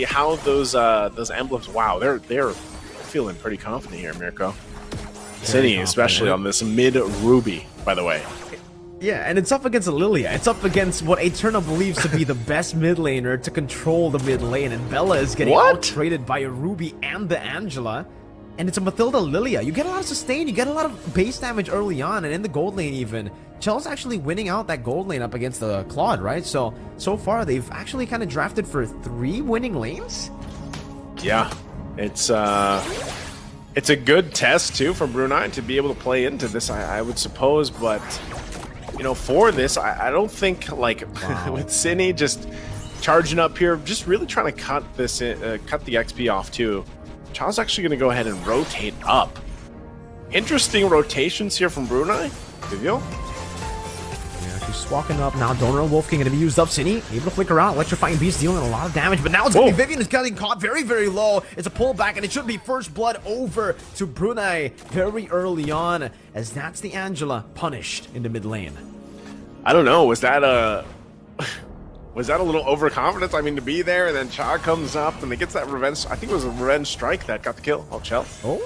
how those emblems. Wow, they're feeling pretty confident here, Mirko. City, especially on this mid Ruby, by the way. Yeah, and it's up against Lilia. It's up against what Eternal believes to be the best mid laner to control the mid lane, and Bella is getting out-traded by a Ruby and the Angela. And it's a Mathilda Lilia. You get a lot of sustain, you get a lot of base damage early on, and in the gold lane even. Chell's actually winning out that gold lane up against the Claude, right? So far they've actually kind of drafted for 3 winning lanes? Yeah, it's a good test too for Brunei to be able to play into this, I would suppose, but you know, for this, I don't think like with Cine just charging up here, just really trying to cut this, cut the XP off too. Child's actually going to go ahead and rotate up. Interesting rotations here from Brunei. Vivial. Yeah, she's walking up now. Donor and Wolf King going to be used up. Cine able to flicker out. Electrifying Beast dealing a lot of damage, but now it's going to be Vivian is getting caught very, very low. It's a pullback, and it should be first blood over to Brunei very early on, as that's the Angela punished in the mid lane. I don't know. Was that a little overconfidence? I mean, to be there, and then Cha comes up and he gets that revenge. I think it was a revenge strike that got the kill. Oh, Chell. Oh,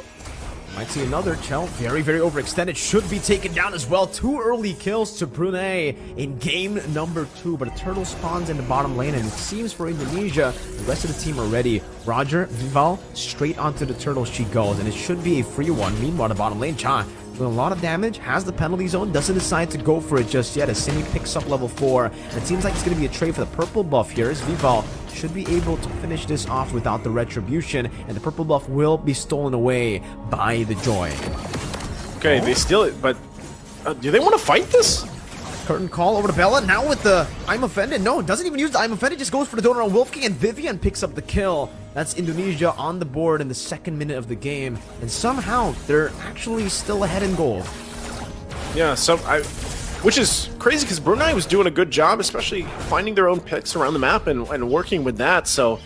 might see another. Chell very, very overextended. Should be taken down as well. 2 early kills to Brunei in game number 2. But a turtle spawns in the bottom lane, and it seems for Indonesia, the rest of the team are ready. Roger, Vival, straight onto the turtle she goes, and it should be a free one. Meanwhile, the bottom lane, Cha with a lot of damage, has the penalty zone, doesn't decide to go for it just yet as Cine picks up level 4. And it seems like it's going to be a trade for the purple buff here, as Vival should be able to finish this off without the retribution, and the purple buff will be stolen away by the Joy. Okay, they steal it, but do they want to fight this? Curtain call over to Bella, now with the I'm offended. No, doesn't even use the I'm offended, just goes for the donor on Wolf King, and Vivian picks up the kill. That's Indonesia on the board in the 2nd minute of the game, and somehow they're actually still ahead in gold. Yeah, which is crazy because Brunei was doing a good job, especially finding their own picks around the map and working with that. So,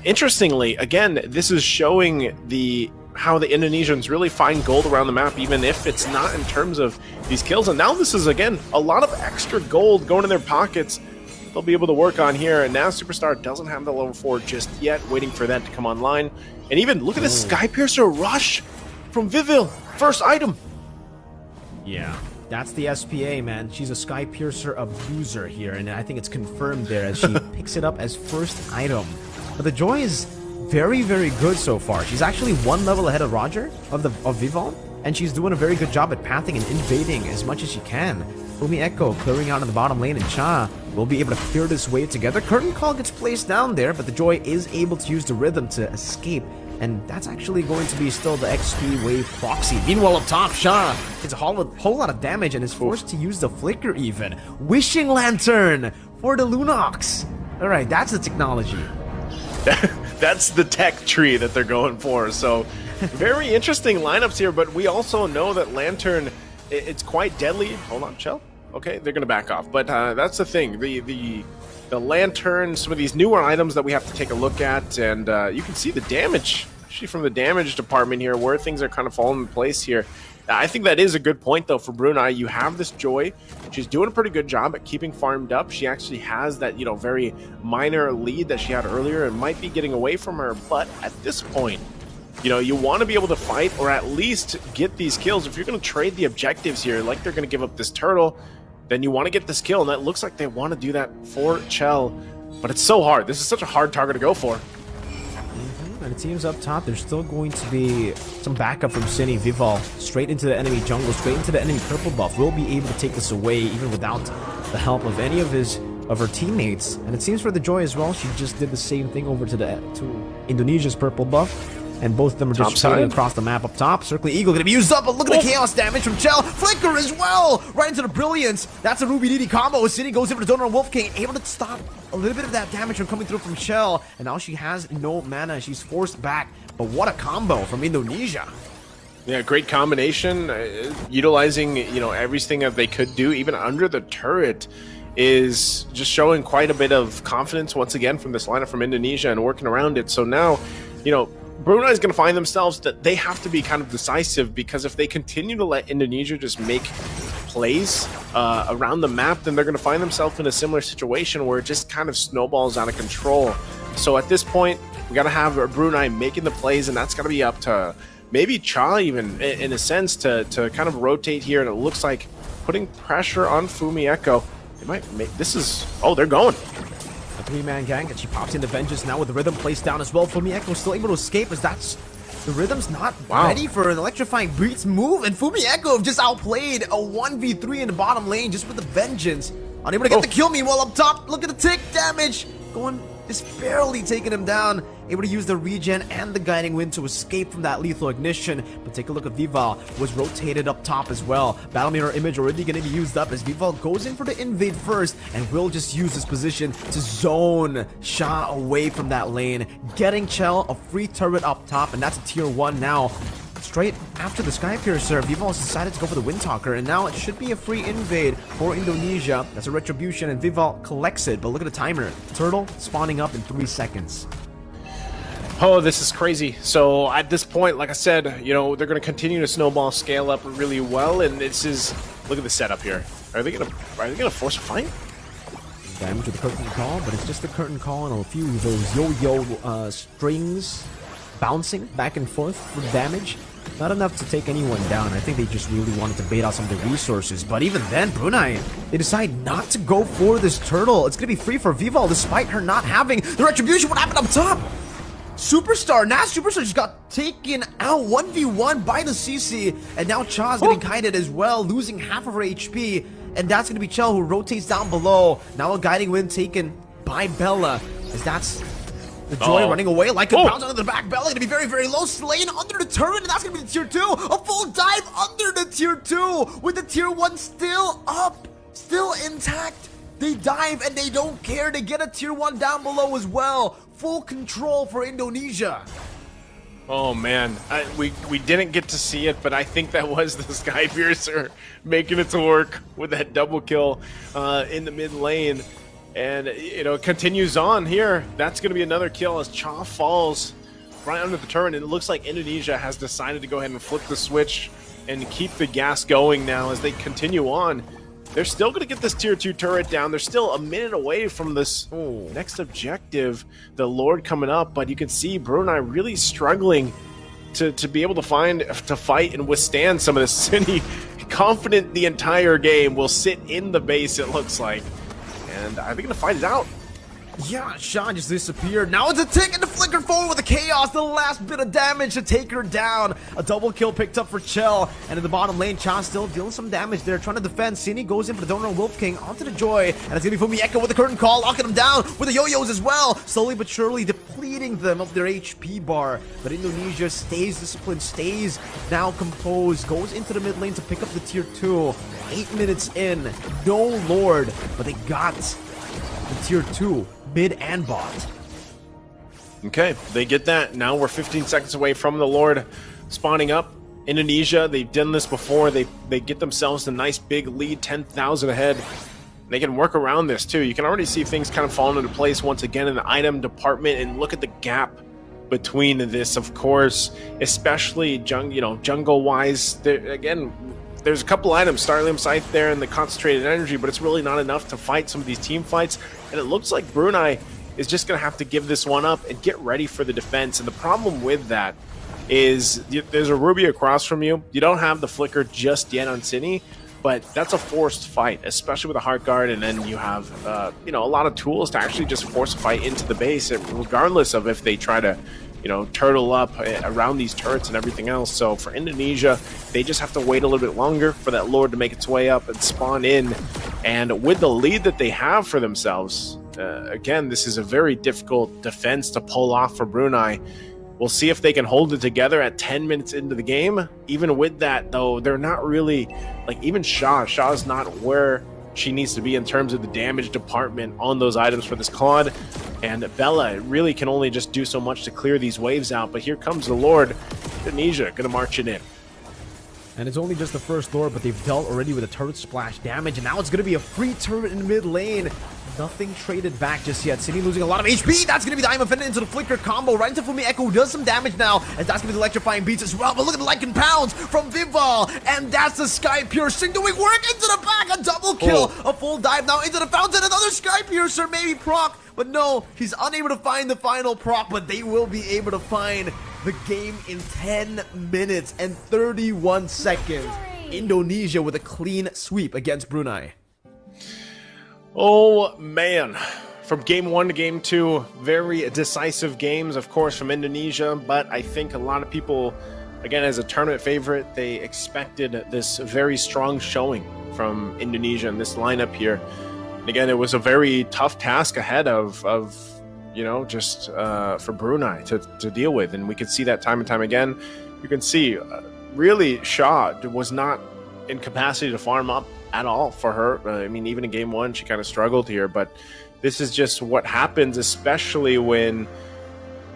interestingly, again, this is showing how the Indonesians really find gold around the map, even if it's not in terms of these kills. And now this is, again, a lot of extra gold going in their pockets they'll be able to work on here. And now Superstar doesn't have the level 4 just yet, waiting for that to come online. And even, look at this Sky Piercer rush from Vivil. First item. Yeah, that's the SPA, man. She's a Sky Piercer abuser here, and I think it's confirmed there as she picks it up as first item. But the Joy is very, very good so far. She's actually 1 level ahead of Roger, of Vival, and she's doing a very good job at pathing and invading as much as she can. Umi Echo clearing out in the bottom lane, and Cha will be able to clear this wave together. Curtain call gets placed down there, but the Joy is able to use the rhythm to escape, and that's actually going to be still the XP wave proxy. Meanwhile, up top, Cha gets a whole lot of damage and is forced to use the flicker even. Wishing Lantern for the Lunox. All right, that's the technology. That's the tech tree that they're going for. So very interesting lineups here, but we also know that Lantern, it's quite deadly. Hold on, Chell. Okay, they're gonna back off, but that's the thing. The Lantern, some of these newer items that we have to take a look at, and you can see the damage actually from the damage department here, where things are kind of falling in place here. I think that is a good point, though, for Brunei. You have this Joy. She's doing a pretty good job at keeping farmed up. She actually has that, you know, very minor lead that she had earlier and might be getting away from her. But at this point, you know, you want to be able to fight or at least get these kills. If you're going to trade the objectives here, like they're going to give up this turtle, then you want to get this kill. And that looks like they want to do that for Chell. But it's so hard. This is such a hard target to go for. And it seems up top there's still going to be some backup from Cine. Vival straight into the enemy jungle, straight into the enemy purple buff. Will be able to take this away even without the help of any of her teammates. And it seems for the Joy as well, she just did the same thing over to Indonesia's purple buff. And both of them are just sailing across the map up top. Circling Eagle gonna be used up, but look at the chaos damage from Chell. Flicker as well! Right into the Brilliance. That's a Ruby DD combo. Cine goes in for the Donor and Wolf King, able to stop a little bit of that damage from coming through from Chell. And now she has no mana. She's forced back. But what a combo from Indonesia. Yeah, great combination. Utilizing, you know, everything that they could do, even under the turret, is just showing quite a bit of confidence once again from this lineup from Indonesia and working around it. So now, you know, Brunei is going to find themselves that they have to be kind of decisive, because if they continue to let Indonesia just make plays around the map, then they're going to find themselves in a similar situation where it just kind of snowballs out of control. So at this point, we got to have Brunei making the plays, and that's got to be up to maybe Cha even, in a sense, to kind of rotate here. And it looks like putting pressure on Fumi Echo. They might make this is. Oh, they're going. A 3-man gang, and she pops into Vengeance now with the Rhythm placed down as well. Fumi Echo still able to escape as that's. The Rhythm's not ready for an electrifying Beats move, and Fumi Echo have just outplayed a 1v3 in the bottom lane just with the Vengeance. Unable to get the kill, meanwhile up top, look at the tick damage. Going, just barely taking him down. Able to use the regen and the Guiding Wind to escape from that lethal ignition. But take a look at Vival, was rotated up top as well. Battle Mirror image already going to be used up as Vival goes in for the invade first and will just use this position to zone Sha away from that lane. Getting Chell a free turret up top, and that's a tier 1 now. Straight after the Skypiercer, Vival has decided to go for the Windtalker, and now it should be a free invade for Indonesia. That's a retribution, and Vival collects it, but look at the timer. Turtle spawning up in 3 seconds. Oh, this is crazy. So at this point, like I said, you know, they're going to continue to snowball scale up really well, and this is, look at the setup here. Are they going to force a fight? Damage with the curtain call, but it's just the curtain call and a few of those yo-yo strings bouncing back and forth for damage. Not enough to take anyone down. I think they just really wanted to bait out some of the resources. But even then, Brunei, they decide not to go for this turtle. It's going to be free for Vival despite her not having the retribution. What happened up top? Superstar, Nash Superstar just got taken out 1v1 by the CC. And now Cha's getting kited as well, losing half of her HP. And that's going to be Chell who rotates down below. Now a Guiding Wind taken by Bella. As that's the Joy running away like a bounce under the back. Bella going to be very, very low. Slain under the turret, and that's going to be the tier 2. A full dive under the tier 2 with the tier 1 still up, still intact. They dive and they don't care. They get a tier 1 down below as well. Full control for Indonesia. Oh man, we didn't get to see it, but I think that was the Skypiercer making it to work with that double kill in the mid lane. And, you know, it continues on here. That's going to be another kill as Cha falls right under the turret. And it looks like Indonesia has decided to go ahead and flip the switch and keep the gas going now as they continue on. They're still going to get this tier 2 turret down. They're still a minute away from this next objective, the Lord coming up. But you can see Brunei really struggling to be able to fight and withstand some of this. Cindy, confident the entire game, will sit in the base, it looks like. And are they going to fight it out? Yeah, Sha just disappeared. Now it's a tick and the flicker forward with the chaos. The last bit of damage to take her down. A double kill picked up for Chell. And in the bottom lane, Cha still dealing some damage there, trying to defend. Cine goes in for the Donor Wolf King onto the Joy. And it's going to be Fumi Echo with the curtain call, locking them down with the yo-yos as well. Slowly but surely depleting them of their HP bar. But Indonesia stays disciplined, stays now composed, goes into the mid lane to pick up the tier 2. 8 minutes in, no Lord, but they got the tier 2 mid and bot. Okay, they get that. Now we're 15 seconds away from the Lord spawning up. Indonesia, they've done this before. They get themselves a nice big lead, 10,000 ahead. They can work around this too. You can already see things kind of falling into place once again in the item department, and look at the gap between this, of course, especially jungle wise. Again, there's a couple items, Starlium Scythe there and the concentrated energy, but it's really not enough to fight some of these team fights. And it looks like Brunei is just going to have to give this one up and get ready for the defense. And the problem with that is there's a Ruby across from you. You don't have the flicker just yet on Cine, but that's a forced fight, especially with a Heart Guard. And then you have, a lot of tools to actually just force a fight into the base, regardless of if they try to, turtle up around these turrets and everything else. So for Indonesia, they just have to wait a little bit longer for that Lord to make its way up and spawn in. And with the lead that they have for themselves, again, this is a very difficult defense to pull off for Brunei. We'll see if they can hold it together at 10 minutes into the game. Even with that, though, they're not really, even Shaw's not where she needs to be in terms of the damage department on those items for this Claude. And Bella really can only just do so much to clear these waves out. But here comes the Lord. Indonesia gonna march it in. And it's only just the first Lord, but they've dealt already with a turret splash damage. And now it's going to be a free turret in mid lane. Nothing traded back just yet. City losing a lot of HP. That's going to be the I'm Offended into the Flicker combo. Right into Fumi Echo, who does some damage now. And that's going to be the electrifying beats as well. But look at the Lycan Pounds from Vival. And that's the Sky Piercing doing work into the back. A double kill. A full dive now into the fountain. Another Sky Piercer, maybe proc. But no, he's unable to find the final proc. But they will be able to find the game in 10 minutes and 31 seconds. Indonesia with a clean sweep against Brunei. Oh man, from game 1 to game 2, very decisive games, of course, from Indonesia, but I think a lot of people, again, as a tournament favorite, they expected this very strong showing from Indonesia in this lineup here. And again, it was a very tough task ahead of you know, just for Brunei to deal with, and we could see that time and time again. You can see, really, Shaw was not in capacity to farm up at all for her. I mean, even in game 1, she kind of struggled here, but this is just what happens, especially when,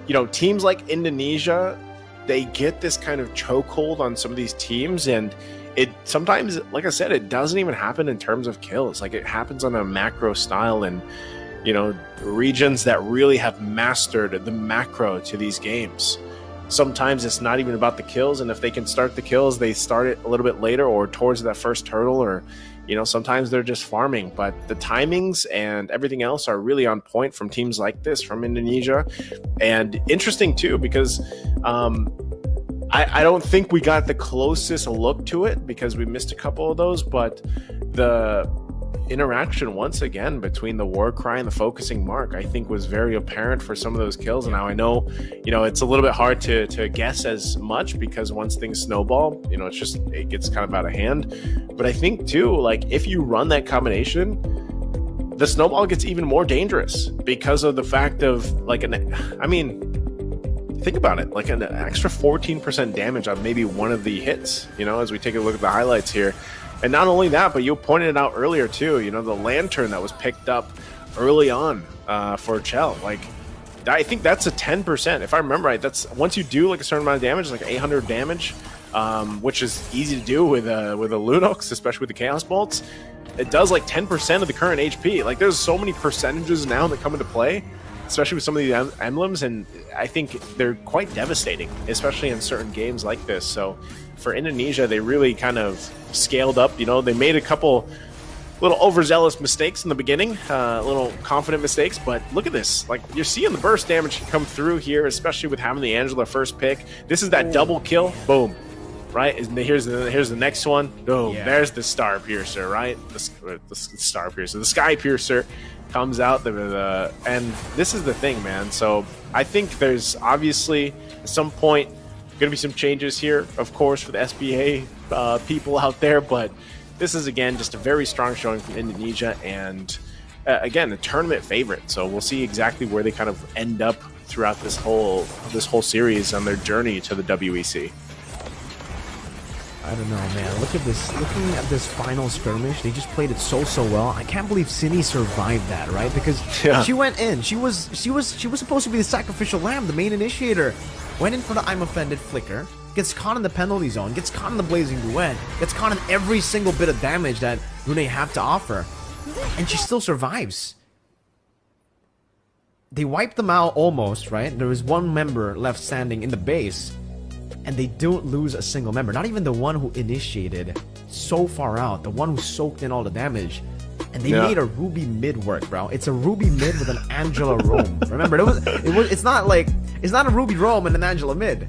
you know, teams like Indonesia, they get this kind of chokehold on some of these teams, and it sometimes, like I said, it doesn't even happen in terms of kills. Like, it happens on a macro style, and, you know, regions that really have mastered the macro to these games. Sometimes it's not even about the kills, and if they can start the kills, they start it a little bit later or towards that first turtle, or, you know, sometimes they're just farming. But the timings and everything else are really on point from teams like this, from Indonesia. And interesting too, because I don't think we got the closest look to it because we missed a couple of those, but the interaction once again between the war cry and the focusing mark, I think, was very apparent for some of those kills. And now I know, you know, it's a little bit hard to guess as much because once things snowball, you know, it gets kind of out of hand. But I think too, like, if you run that combination, the snowball gets even more dangerous because of the fact of, like, I mean, think about it, like an extra 14% damage on maybe one of the hits, you know, as we take a look at the highlights here. And not only that, but you pointed it out earlier too, you know, the lantern that was picked up early on for Chell. Like, I think that's a 10%. If I remember right, that's once you do like a certain amount of damage, like 800 damage, which is easy to do with a Lunox, especially with the Chaos Bolts. It does like 10% of the current HP. Like, there's so many percentages now that come into play, especially with some of the emblems, and I think they're quite devastating, especially in certain games like this. So for Indonesia, they really kind of scaled up. You know, they made a couple little overzealous mistakes in the beginning, little confident mistakes, but look at this. Like, you're seeing the burst damage come through here, especially with having the Angela first pick. This is that double kill. Boom. Right? And here's the next one. Boom. Yeah. There's the Star Piercer, right? The Star Piercer. The Sky Piercer comes out. And this is the thing, man. So I think there's obviously at some point going to be some changes here, of course, for the SBA people out there. But this is, again, just a very strong showing from Indonesia. And again, a tournament favorite. So we'll see exactly where they kind of end up throughout this whole series on their journey to the WEC. I don't know, man. Looking at this final skirmish, they just played it so well. I can't believe Cine survived that, right? Because she went in. She was supposed to be the sacrificial lamb, the main initiator. Went in for the I'm Offended flicker, gets caught in the penalty zone, gets caught in the blazing duet, gets caught in every single bit of damage that Brunei have to offer, and she still survives. They wiped them out almost, right? There was one member left standing in the base. And they don't lose a single member. Not even the one who initiated so far out. The one who soaked in all the damage. And they made a Ruby mid work, bro. It's a Ruby mid with an Angela roam. Remember, it's not a Ruby roam and an Angela mid.